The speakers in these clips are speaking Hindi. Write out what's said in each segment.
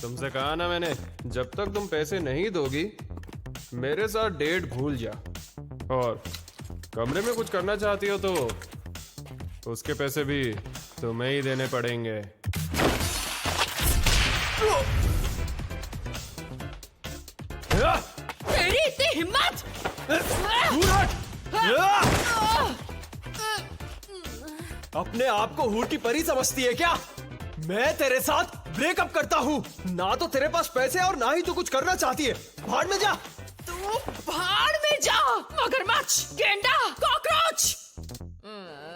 तुमसे कहा ना मैंने, जब तक तुम पैसे नहीं दोगी मेरे साथ डेट भूल जा। और कमरे में कुछ करना चाहती हो तो उसके पैसे भी तुम्हें ही देने पड़ेंगे। तेरी इतनी हिम्मत! अपने आप को हूर की परी समझती है क्या? मैं तेरे साथ ब्रेकअप करता हूँ। ना तो तेरे पास पैसे और ना ही तू कुछ करना चाहती है। भाड़ में जा। तू भाड़ में जा, मगरमच्छ, गेंडा, कॉकरोच!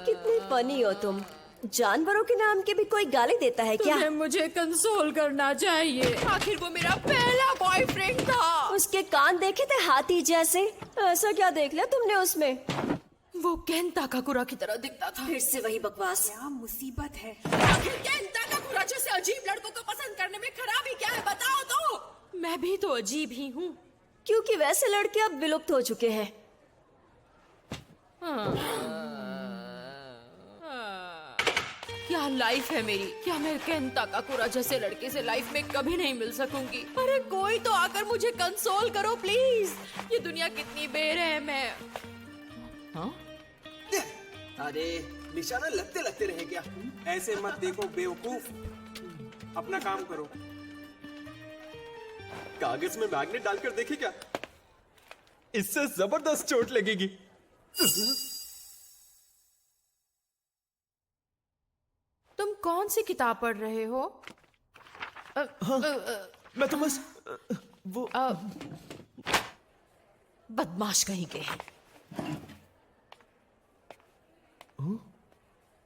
कितनी फनी हो तुम। जानवरों के नाम के भी कोई गाली देता है क्या? तुम्हें मुझे कंसोल करना चाहिए। आखिर वो मेरा पहला बॉयफ्रेंड था। उसके कान देखे थे हाथी जैसे। ऐसा क्या देख लिया तुमने उसमें? वो केंता काकुरा की तरह दिखता था। फिर से वही बकवास। क्या मुसीबत है? आखिर केंता काकुरा जैसे अजीब लड़कों को पसंद करने में खराबी क्या है, बताओ तो। मैं भी तो अजीब ही हूँ। क्योंकि वैसे लड़के अब विलुप्त हो चुके हैं। क्या लाइफ है मेरी। क्या मैं केंता काकुरा जैसे लड़के से लाइफ में कभी नहीं मिल सकूंगी। अरे कोई तो आकर मुझे कंसोल करो प्लीज। ये दुनिया कितनी बेरहम है। हाँ? अरे निशाना लगते लगते रहे क्या? ऐसे मत देखो बेवकूफ, अपना काम करो। कागज में मैग्नेट डालकर देखे क्या? इससे जबरदस्त चोट लगेगी। तुम कौन सी किताब पढ़ रहे हो? मैं तो बस वो बदमाश कहीं के हैं।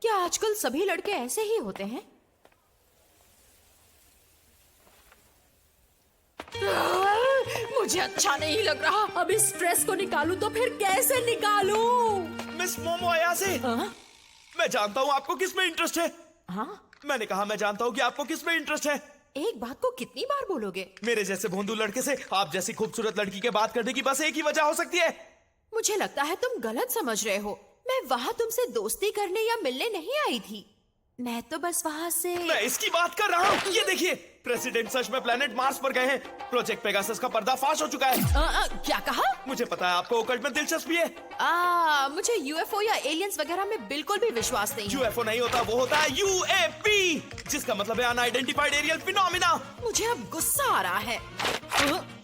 क्या आजकल सभी लड़के ऐसे ही होते हैं? मुझे अच्छा नहीं लग रहा। अब इस स्ट्रेस को निकालूं तो फिर कैसे निकालूं? मिस मोमो अयासे, मैं जानता हूँ आपको किस में इंटरेस्ट है। हाँ? मैंने कहा मैं जानता हूँ कि आपको किस में इंटरेस्ट है। एक बात को कितनी बार बोलोगे? मेरे जैसे भोंदू लड़के से आप जैसी खूबसूरत लड़की के बात करने की बस एक ही वजह हो सकती है। मुझे लगता है तुम गलत समझ रहे हो। मैं वहाँ तुमसे दोस्ती करने या मिलने नहीं आई थी। मैं तो बस वहाँ से। मैं इसकी बात कर रहा हूँ। ये देखिए, प्रेसिडेंट सच में प्लेनेट मार्स पर गए हैं। प्रोजेक्ट पेगासस का पर्दाफाश हो चुका है। क्या कहा? मुझे पता है आपको ओकल्ट में दिलचस्पी है। मुझे यूएफओ या एलियंस वगैरह में बिल्कुल भी विश्वास नहीं है। यूएफओ नहीं होता, वो होता है यूएपी, जिसका मतलब है अनआइडेंटिफाइड एरियल फिनोमिना। मुझे अब गुस्सा आ रहा है।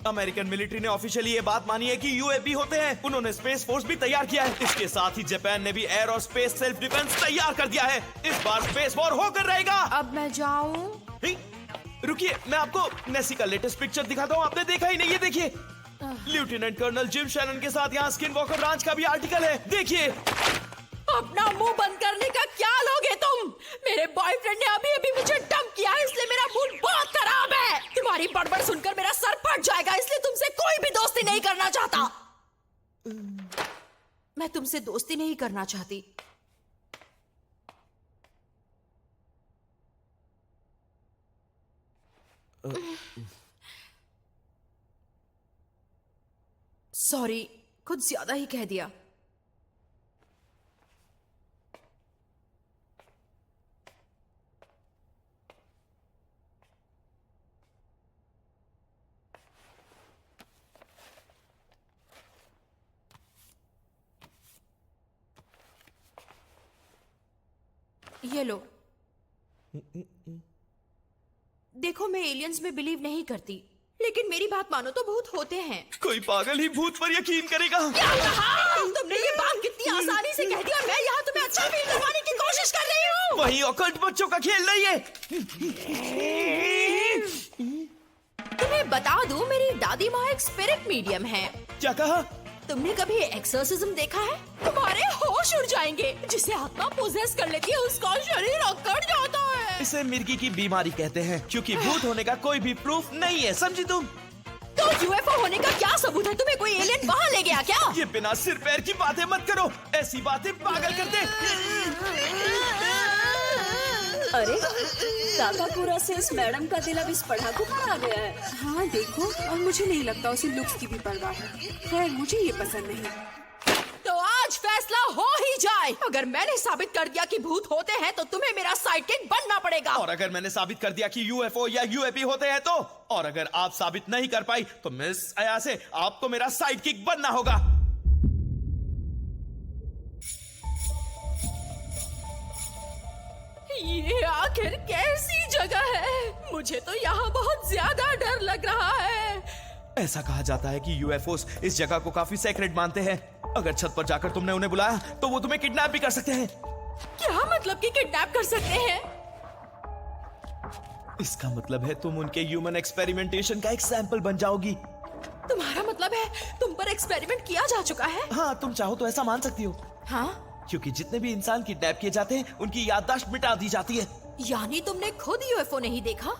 अमेरिकन मिलिट्री ने ऑफिशियली ये बात मानी है कि यूएपी होते हैं। उन्होंने स्पेस फोर्स भी तैयार किया है। इसके साथ ही जापान ने भी एयर और स्पेस सेल्फ डिफेंस तैयार कर दिया है। इस बार स्पेस वॉर होकर रहेगा। अब मैं जाऊं? रुकिए, मैं आपको नेसी का लेटेस्ट पिक्चर दिखाता हूँ। आपने देखा ही नहीं? ये देखिए, लेफ्टिनेंट कर्नल जिम शैनन के साथ यहाँ स्किन वॉकर रांच का भी आर्टिकल है। देखिए। अपना मुंह बंद करने का क्या लोगे तुम? मेरे बॉयफ्रेंड ने अभी अभी मुझे डंप किया है, इसलिए मेरा मूड बहुत खराब है। तुम्हारी बड़बड़ सुनकर मेरा सर फट जाएगा, इसलिए तुमसे कोई भी दोस्ती नहीं करना चाहता। मैं तुमसे दोस्ती नहीं करना चाहती। सॉरी, कुछ ज्यादा ही कह दिया। ये लो। देखो, मैं एलियंस में बिलीव नहीं करती, लेकिन मेरी बात मानो तो भूत होते हैं। कोई पागल ही भूत पर यकीन करेगा। क्या कहा? तुमने ये बात कितनी आसानी से कह दी और मैं यहाँ तुम्हें अच्छा फील करवाने की कोशिश कर रही हूँ। वही ऑकल्ट बच्चों का खेल नहीं है। तुम्हें बता दूं, मेरी दादी माँ एक स्पिरिट मीडियम है। क्या कहा? तुमने कभी एक्सोर्सिज्म देखा है? तुम्हारे होश उड़ जाएंगे। जिसे आत्मा पोजेस कर लेती है उसका शरीर अकड़ जाता है। इसे मिर्गी की बीमारी कहते हैं, क्योंकि भूत होने का कोई भी प्रूफ नहीं है, समझी तुम? तो यूएफओ होने का क्या सबूत है? तुम्हें कोई एलियन वहाँ ले गया क्या? ये बिना सिर पैर की बातें मत करो। ऐसी बातें पागल करते। अरे काकाकुरा से इस मैडम का दिल अब इस पढ़ाकू पर आ गया है। हाँ देखो, और मुझे नहीं लगता उसे लुक्स की भी परवाह है। खैर, मुझे ये पसंद नहीं। तो आज फैसला हो ही जाए। अगर मैंने साबित कर दिया कि भूत होते हैं तो तुम्हें मेरा साइडकिक बनना पड़ेगा। और अगर मैंने साबित कर दिया कि यूएफओ या यूएपी होते हैं तो? और अगर आप साबित नहीं कर पाई तो मिस अयासे आपको मेरा साइडकिक बनना होगा। ये आखिर कैसी जगह है? मुझे तो यहाँ बहुत ज्यादा डर लग रहा है। ऐसा कहा जाता है कि यूएफओस इस जगह को काफी सेक्रेट मानते हैं। अगर छत पर जाकर तुमने उन्हें बुलाया तो वो तुम्हें किडनैप भी कर सकते हैं। क्या मतलब कि किडनैप कर सकते हैं? इसका मतलब है तुम उनके ह्यूमन एक्सपेरिमेंटेशन का एक सैंपल बन जाओगी। तुम्हारा मतलब है तुम पर एक्सपेरिमेंट किया जा चुका है? हाँ, तुम चाहो तो ऐसा मान सकती हो। हाँ? क्योंकि जितने भी इंसान किडनैप किए जाते हैं उनकी याददाश्त मिटा दी जाती है। यानी तुमने खुद यूएफओ नहीं देखा?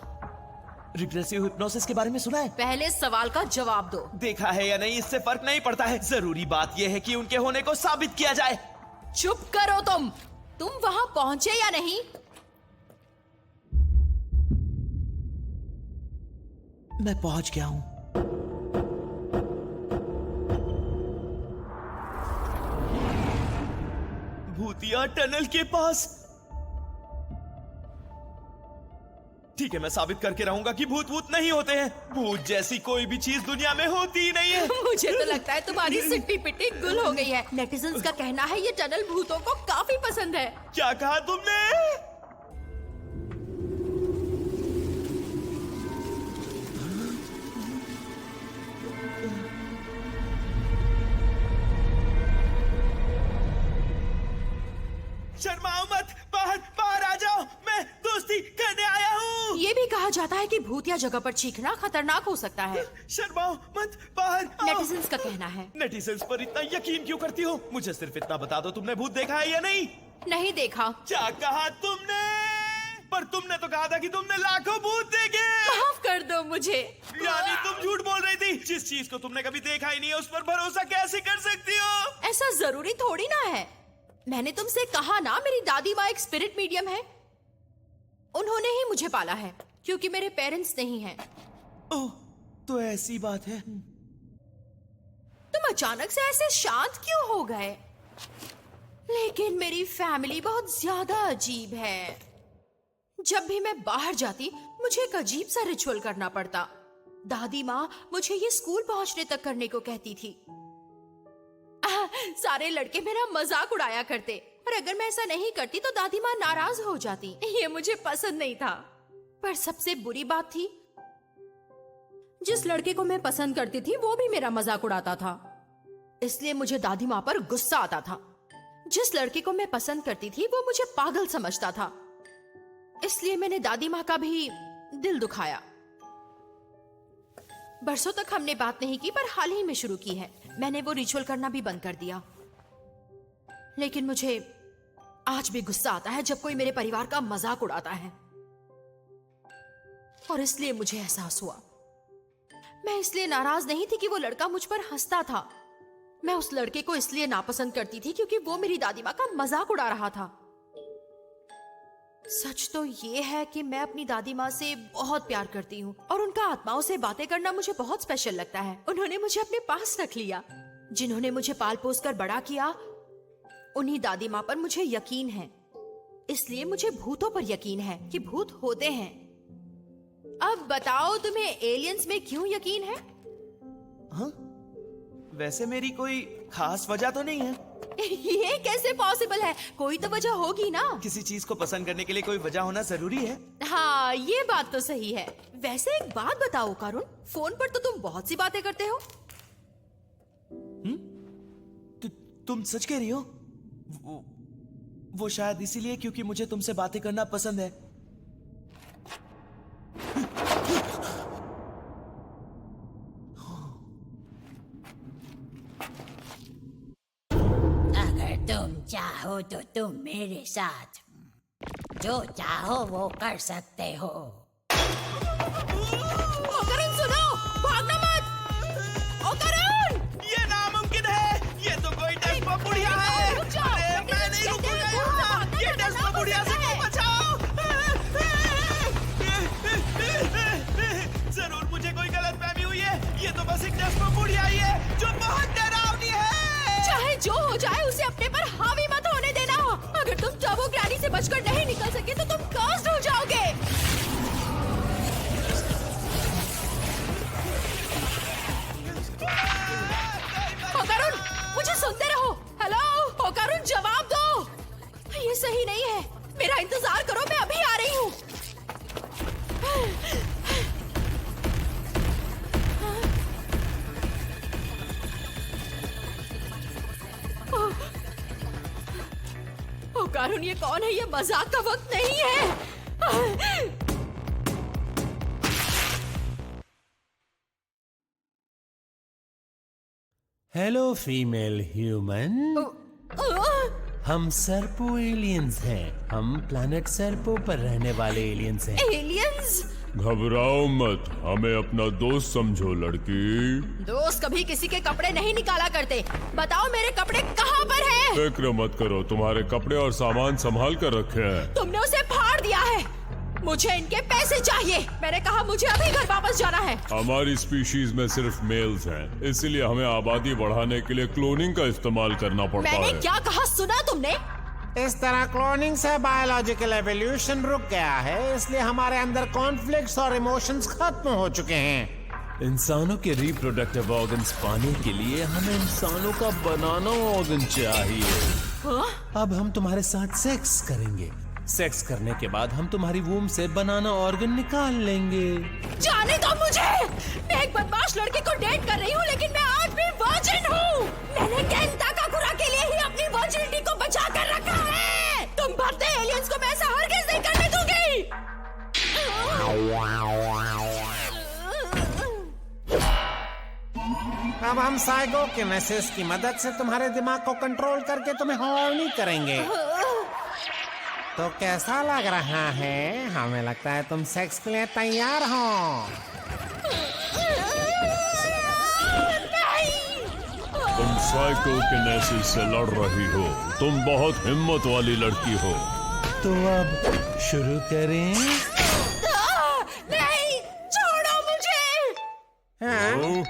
रिग्रेसिव हिप्नोसिस के बारे में सुना है? पहले सवाल का जवाब दो। देखा है या नहीं इससे फर्क नहीं पड़ता है। जरूरी बात यह है कि उनके होने को साबित किया जाए। चुप करो तुम वहां पहुंचे या नहीं? मैं पहुंच गया हूं। भूतिया टनल के पास। ठीक है, मैं साबित करके रहूंगा कि भूत भूत नहीं होते हैं। भूत जैसी कोई भी चीज दुनिया में होती ही नहीं है। मुझे तो लगता है तुम्हारी सिट्टी पिट्टी गुल हो गई है। नेटिजन्स का कहना है ये टनल भूतों को काफी पसंद है। क्या कहा तुमने? शर्माओ मत, बाहर आ जाओ, मैं दोस्ती करने आया हूँ। ये भी कहा जाता है कि भूतिया जगह पर चीखना खतरनाक हो सकता है। शर्माओ मत, बाहर आओ। नेटिजन्स का कहना है। नेटिजन्स पर इतना यकीन क्यों करती हो? मुझे सिर्फ इतना बता दो, तुमने भूत देखा है या नहीं? नहीं देखा। क्या कहा तुमने? पर तुमने तो कहा था कि तुमने लाखों भूत देखे। माफ कर दो मुझे। यानी तुम झूठ बोल रही थी। जिस चीज को तुमने कभी देखा ही नहीं है उस पर भरोसा कैसे कर सकती हो? ऐसा जरूरी थोड़ी ना है। मैंने तुमसे कहा ना मेरी दादी माँ एक स्पिरिट मीडियम है। उन्होंने ही मुझे पाला है क्योंकि मेरे पेरेंट्स नहीं हैं। ओह, तो ऐसी बात है। तुम अचानक से ऐसे शांत क्यों हो गए? लेकिन मेरी फैमिली बहुत ज्यादा अजीब है। जब भी मैं बाहर जाती मुझे एक अजीब सा रिचुअल करना पड़ता। दादी माँ मुझे ये स्कूल पहुंचने तक करने को कहती थी। सारे लड़के मेरा मजाक उड़ाया करते और अगर मैं ऐसा नहीं करती तो दादी माँ नाराज हो जाती। ये मुझे पसंद नहीं था। पर सबसे बुरी बात थी, जिस लड़के को मैं पसंद करती थी वो भी मेरा मजाक उड़ाता था। इसलिए मुझे दादी माँ पर गुस्सा आता था। जिस लड़के को मैं पसंद करती थी वो मुझे पागल समझता था। इसलिए मैंने दादी माँ का भी दिल दुखाया। बरसों तक हमने बात नहीं की, पर हाल ही में शुरू की है। मैंने वो रिचुअल करना भी बंद कर दिया। लेकिन मुझे आज भी गुस्सा आता है जब कोई मेरे परिवार का मजाक उड़ाता है, और इसलिए मुझे एहसास हुआ। मैं इसलिए नाराज नहीं थी कि वो लड़का मुझ पर हंसता था। मैं उस लड़के को इसलिए नापसंद करती थी क्योंकि वो मेरी दादी माँ का मजाक उड़ा रहा था। सच तो ये है कि मैं अपनी दादी माँ से बहुत प्यार करती हूँ और उनका आत्माओं से बातें करना मुझे बहुत स्पेशल लगता है। उन्होंने मुझे अपने पास रख लिया। जिन्होंने मुझे पाल पोस कर बड़ा किया, उन्हीं दादी माँ पर मुझे यकीन है। इसलिए मुझे भूतों पर यकीन है कि भूत होते हैं। अब बताओ तुम्हें एलियंस में क्यों यकीन है? हाँ? वैसे मेरी कोई खास वजह तो नहीं है। ये कैसे पॉसिबल है? कोई तो वजह होगी ना। किसी चीज को पसंद करने के लिए कोई वजह होना जरूरी है। हाँ, ये बात तो सही है। वैसे एक बात बताओ करुण, फोन पर तो तुम बहुत सी बातें करते हो। तुम सच कह रही हो? वो शायद इसीलिए क्योंकि मुझे तुमसे बातें करना पसंद है। अगर तुम चाहो तो तुम मेरे साथ जो चाहो वो कर सकते हो। ओ करुण सुनो, भागना मत। ओ करुण! ये नामुमकिन है। ये तो कोई डेस्पो बुढ़िया है। रुक जाओ। अरे मैं नहीं रुकूंगा यहाँ। ये डेस्पो बुढ़िया से क्यों बचाओ? जरूर मुझे कोई गलतफहमी हुई है। ये तो बस एक डेस्पो बुढ़िया ही है जो बहुत डरावनी है। चाहे जो हो जाए उसे अपने पर हावी मत होने देना। अगर तुम टर्बो ग्रैनी से बचकर नहीं निकल सके तो तुम कर्स्ड हो जाओगे। होकारुन, मुझे सुनते रहो। हेलो होकारुन, जवाब दो। ये सही नहीं है, मेरा इंतजार करो, मैं अभी आ रही हूँ। होकारुन, ये कौन है? ये मजाक का वक्त नहीं है। हेलो फीमेल ह्यूमन, हम सर्पो एलियंस हैं। हम प्लैनेट सर्पो पर रहने वाले एलियंस हैं। एलियंस? घबराओ मत, हमें अपना दोस्त समझो लड़की। दोस्त कभी किसी के कपड़े नहीं निकाला करते। बताओ मेरे कपड़े कहाँ पर हैं? फिक्र मत करो, तुम्हारे कपड़े और सामान संभाल कर रखे हैं। तुमने उसे फाड़ दिया है। मुझे इनके पैसे चाहिए। मैंने कहा मुझे अभी घर वापस जाना है। हमारी स्पीशीज में सिर्फ मेल्स हैं, इसलिए हमें आबादी बढ़ाने के लिए क्लोनिंग का इस्तेमाल करना पड़ता मैंने है। क्या कहा, सुना तुमने? इस तरह क्लोनिंग से बायोलॉजिकल एवोल्यूशन रुक गया है, इसलिए हमारे अंदर कॉन्फ्लिक्ट्स और इमोशंस खत्म हो चुके हैं। इंसानों के रिप्रोडक्टिव ऑर्गन्स पाने के लिए हमें इंसानों का बनाना ऑर्गन चाहिए। अब हम तुम्हारे साथ सेक्स करेंगे। सेक्स करने के बाद हम तुम्हारी वूम से बनाना ऑर्गन निकाल लेंगे। जाने दो मुझे। मैं एक बदमाश लड़के को डेट कर रही हूँ, लेकिन मैं आज भी वर्जिन हूँ। मैंने केन ताकाकुरा के लिए ही अपनी वर्जिनिटी को बचा कर रखा है। तुम भद्दे एलियंस को मैं ऐसा हरगिज़ नहीं करने दूंगी। अब हम साइकोकिनेसिस की मदद से तुम्हारे दिमाग को कंट्रोल करके तुम्हें हॉर्नी करेंगे। तो कैसा लग रहा है? हमें लगता है तुम सेक्स के लिए तैयार हो। तुम साइकोकिनेसिस से लड़ रही हो, तुम बहुत हिम्मत वाली लड़की हो। तो अब शुरू करें? नहीं, छोड़ो मुझे। हाँ?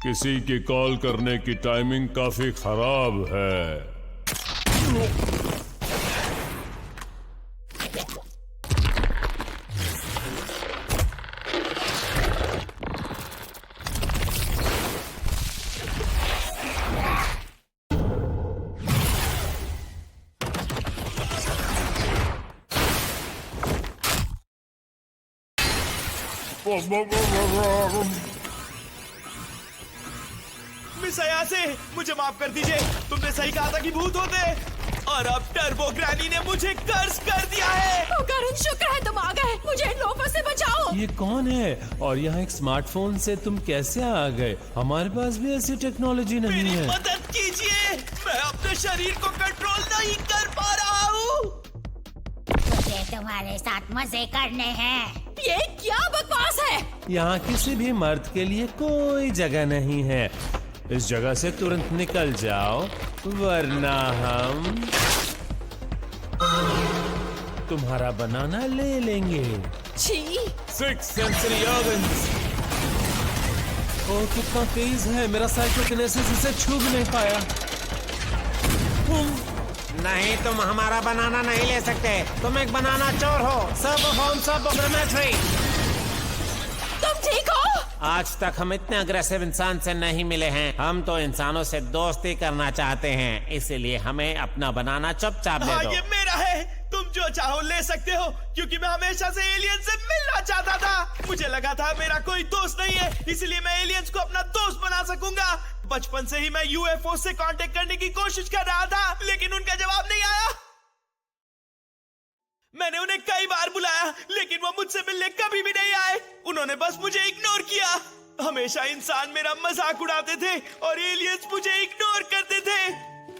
किसी की कॉल करने की टाइमिंग काफी खराब है। मिस अयासे, मुझे माफ कर दीजिए। तुमने सही कहा था कि भूत होते हैं, और अब टर्बो ग्रैनी ने मुझे कर्ज कर दिया है। होकारुन, शुक्र है तुम आ गए। मुझे इन लोगों से बचाओ। ये कौन है और यहाँ एक स्मार्टफोन से तुम कैसे आ गए? हमारे पास भी ऐसी टेक्नोलॉजी नहीं मेरी है। मदद कीजिए, मैं अपने शरीर को कंट्रोल नहीं कर पा रहा हूँ। मुझे तुम्हारे साथ मजे करने हैं। ये क्या बकवास है? यहाँ किसी भी मर्द के लिए कोई जगह नहीं है। इस जगह से तुरंत निकल जाओ, वरना हम तुम्हारा बनाना ले लेंगे। छी। 6 सेंसरी ऑर्गन्स। ओ कितना तेज है, मेरा साइकोकिनेसिस इसे छू भी नहीं पाया। नहीं, तुम हमारा बनाना नहीं ले सकते। तुम एक बनाना चोर हो। सब फॉर्म सब प्रोग्रामेट्री। तुम ठीक हो? आज तक हम इतने अग्रेसिव इंसान से नहीं मिले हैं। हम तो इंसानों से दोस्ती करना चाहते हैं, इसीलिए हमें अपना बनाना चुपचाप दे हाँ, दो। ये मेरा है। तुम जो चाहो ले सकते हो, क्योंकि मैं हमेशा से एलियन से मिलना चाहता था। मुझे लगा था मेरा कोई दोस्त नहीं है, इसलिए मैं एलियंस को अपना दोस्त बना सकूंगा। बचपन से ही मैं यूएफओ से कांटेक्ट करने की कोशिश कर रहा था, लेकिन उनका जवाब नहीं आया। मैंने उन्हें कई बार बुलाया, लेकिन वो मुझसे मिलने कभी भी नहीं आए। उन्होंने बस मुझे इग्नोर किया। हमेशा इंसान मेरा मजाक उड़ाते थे और एलियंस मुझे इग्नोर करते थे।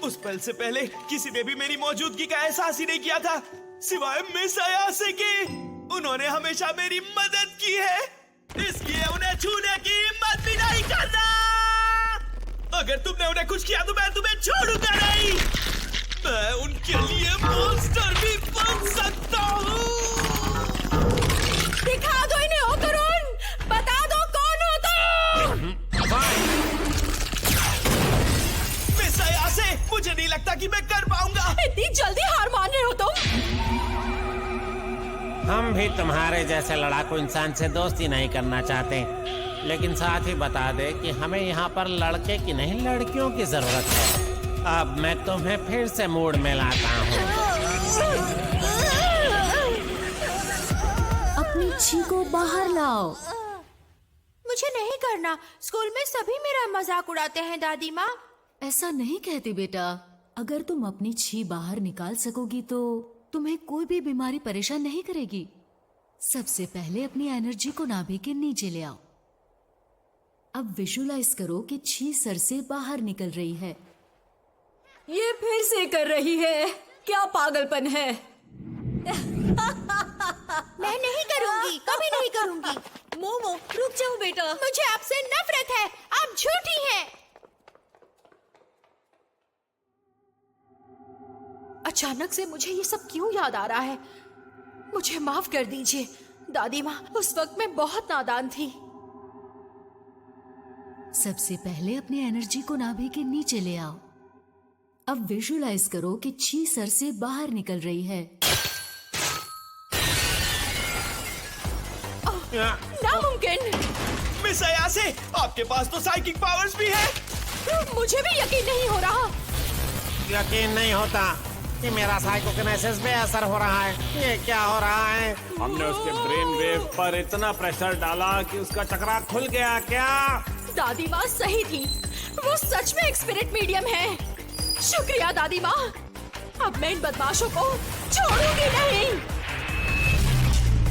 उस पल से पहले किसी ने भी मेरी मौजूदगी का एहसास ही नहीं किया था, सिवाय मिस अयासे के। उन्होंने हमेशा मेरी मदद की है, इसलिए उन्हें छूने की हिम्मत भी नहीं करना। अगर तुमने उन्हें कुछ किया तो मैं तुम्हें छोड़ूंगा नहीं। मैं उनके लिए मॉन्स्टर भी बन सकता हूँ। दिखा दो इन्हें होकारुन, बता दो कौन हो तुम। हम भी तुम्हारे जैसे लड़ाकू इंसान से दोस्ती नहीं करना चाहते, लेकिन साथ ही बता दे कि हमें यहाँ पर लड़के की नहीं लड़कियों की जरूरत है। अब मैं तुम्हें फिर से मूड में लाता हूँ। अपनी छी को बाहर लाओ। मुझे नहीं करना। स्कूल में सभी मेरा मजाक उड़ाते हैं दादी माँ। ऐसा नहीं कहती बेटा। अगर तुम अपनी छी बाहर निकाल सकोगी तो तुम्हें कोई भी बीमारी परेशान नहीं करेगी। सबसे पहले अपनी एनर्जी को नाभि के नीचे ले आओ। अब विजुलाइज करो कि छी सर से बाहर निकल रही है। ये फिर से कर रही है, क्या पागलपन है। मैं नहीं करूँगी, कभी नहीं करूँगी। मोमो रुक जाओ बेटा। मुझे आपसे नफरत है, आप झूठी हैं। अचानक से मुझे ये सब क्यों याद आ रहा है? मुझे माफ कर दीजिए दादी माँ, उस वक्त मैं बहुत नादान थी। सबसे पहले अपनी एनर्जी को नाभि के नीचे ले आओ। अब विजुलाइज करो कि छी सर से बाहर निकल रही है। नामुमकिन। मिस अयासे, आपके पास तो साइकिक पावर्स भी है। मुझे भी यकीन नहीं हो रहा। यकीन नहीं होता कि मेरा साइकोकिनेसिस पे असर हो रहा है। ये क्या हो रहा है? हमने उसके ब्रेन वेव पर इतना प्रेशर डाला कि उसका चक्रा खुल गया क्या? दादी माँ सही थी, वो सच में एक स्पिरिट मीडियम है। शुक्रिया दादी माँ। अब मैं इन बदमाशों को छोड़ूंगी नहीं।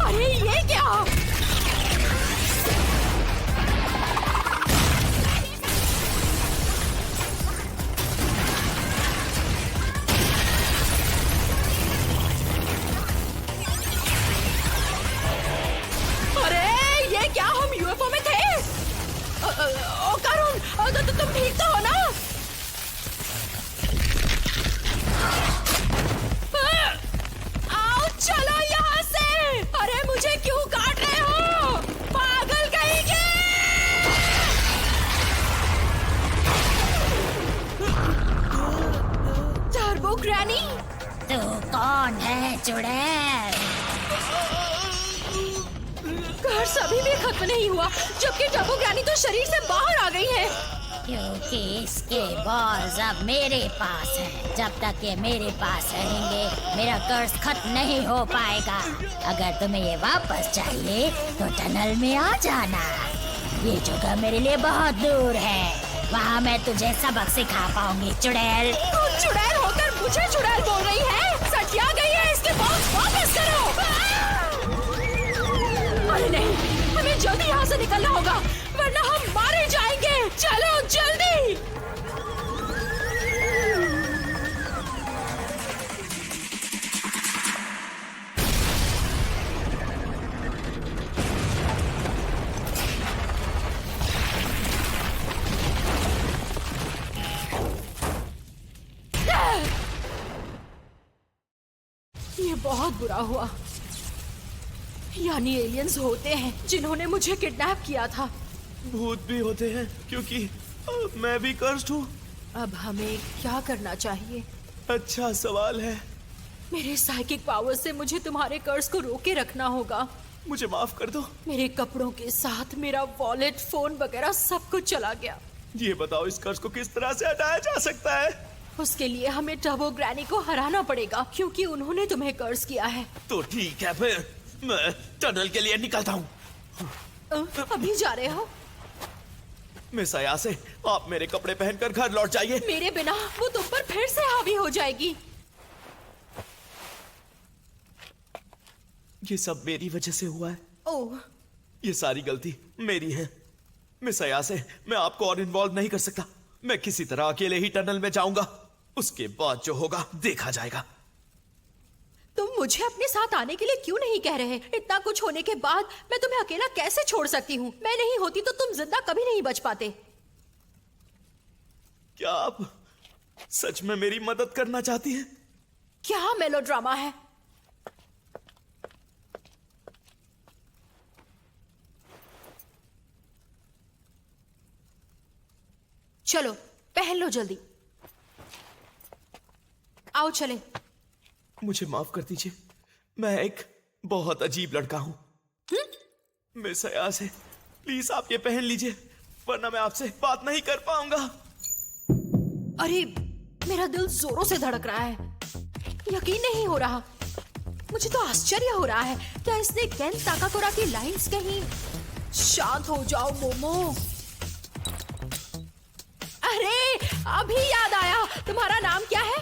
अरे ये क्या? अरे ये क्या, हम यूएफओ में थे? ओ करुण, तुम ठीक तो हो ना? आओ चलो यहाँ से। अरे मुझे क्यों काट रहे हो, पागल कहीं के? Turbo granny. तू कौन है चुड़ैल? कर्स अभी भी खत्म नहीं हुआ, जबकि टर्बो ग्रैनी तो शरीर से बाहर आ गई है। क्योंकि इसके बॉल्स अब मेरे पास हैं। जब तक ये मेरे पास रहेंगे मेरा कर्ज खत्म नहीं हो पाएगा। अगर तुम्हें ये वापस चाहिए तो टनल में आ जाना। ये जगह मेरे लिए बहुत दूर है, वहाँ मैं तुझे सबक सिखा पाऊंगी चुड़ैल। तू चुड़ैल होकर मुझे चुड़ैल बोल रही है? सटिया गई है, इसके बॉल्स वापस करो। अरे नहीं, हमें जल्दी यहाँ से निकलना होगा वरना हम मारे जाएंगे। चलो जल्दी। ये बहुत बुरा हुआ। यानी एलियंस होते हैं जिन्होंने मुझे किडनैप किया था। भूत भी होते हैं क्योंकि मैं भी कर्स्ड हूँ। अब हमें क्या करना चाहिए? अच्छा सवाल है। मेरे साइकिक पावर से मुझे तुम्हारे कर्ज को रोके रखना होगा। मुझे माफ कर दो। मेरे कपड़ों के साथ मेरा वॉलेट, फोन वगैरह सब कुछ चला गया। ये बताओ इस कर्ज को किस तरह से हटाया जा सकता है? उसके लिए हमें टर्बो ग्रैनी को हराना पड़ेगा क्योंकि उन्होंने तुम्हें कर्ज किया है। तो ठीक है, फिर मैं टनल के लिए निकलता हूँ। अभी जा रहे हो? मिस अयासे, आप मेरे कपड़े पहनकर घर लौट जाइए। मेरे बिना वो तुम पर फिर से हावी हो जाएगी। ये सब मेरी वजह से हुआ है। ओह, ये सारी गलती मेरी है। मिस अयासे, मैं आपको और इन्वॉल्व नहीं कर सकता। मैं किसी तरह अकेले ही टनल में जाऊंगा, उसके बाद जो होगा देखा जाएगा। तुम मुझे अपने साथ आने के लिए क्यों नहीं कह रहे? इतना कुछ होने के बाद मैं तुम्हें अकेला कैसे छोड़ सकती हूँ? मैं नहीं होती तो तुम जिंदा कभी नहीं बच पाते। क्या आप सच में मेरी मदद करना चाहती हैं? क्या मेलोड्रामा है? चलो पहन लो जल्दी। आओ चले। मुझे माफ कर दीजिए, मैं एक बहुत अजीब लड़का हूँ। मिस अयाज है, प्लीज आप ये पहन लीजिए, वरना मैं आपसे बात नहीं कर पाऊंगा। अरे मेरा दिल जोरों से धड़क रहा है, यकीन नहीं हो रहा। मुझे तो आश्चर्य हो रहा है, क्या इसने केन ताकाकुरा की लाइंस कहीं? शांत हो जाओ मोमो। अरे अभी याद आया, तुम्हारा नाम क्या है?